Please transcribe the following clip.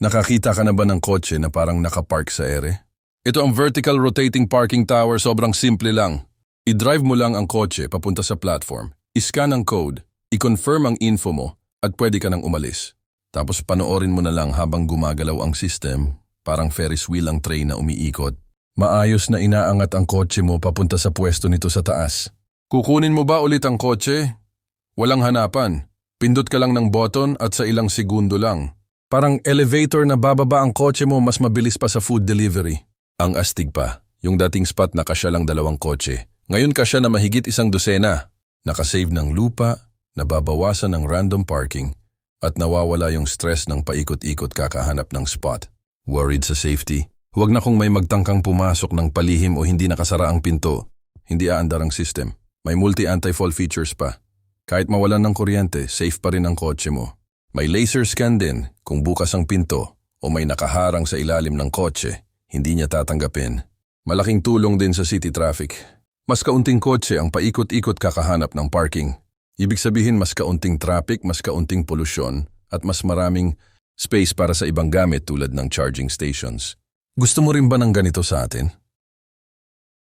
Nakakita ka na ba ng kotse na parang nakapark sa ere? Ito ang vertical rotating parking tower, sobrang simple lang. I-drive mo lang ang kotse papunta sa platform, i-scan ang code, i-confirm ang info mo, at pwede ka nang umalis. Tapos panoorin mo na lang habang gumagalaw ang system, parang Ferris wheel ang train na umiikot. Maayos na inaangat ang kotse mo papunta sa pwesto nito sa taas. Kukunin mo ba ulit ang kotse? Walang hanapan. Pindot ka lang ng button at sa ilang segundo lang. Parang elevator na bababa ang kotse mo, mas mabilis pa sa food delivery. Ang astig pa, yung dating spot na kasya lang 2 kotse. Ngayon kasya na mahigit 1 dosena. Nakasave ng lupa, nababawasan ng random parking, at nawawala yung stress ng paikot-ikot kakahanap ng spot. Worried sa safety? Huwag na kung may magtangkang pumasok ng palihim o hindi nakasara ang pinto. Hindi aandar ang system. May multi-anti-fall features pa. Kahit mawalan ng kuryente, safe pa rin ang kotse mo. May laser scan din kung bukas ang pinto o may nakaharang sa ilalim ng kotse, hindi niya tatanggapin. Malaking tulong din sa city traffic. Mas kaunting kotse ang paikot-ikot kakahanap ng parking. Ibig sabihin mas kaunting traffic, mas kaunting polusyon, at mas maraming space para sa ibang gamit tulad ng charging stations. Gusto mo rin ba ng ganito sa atin?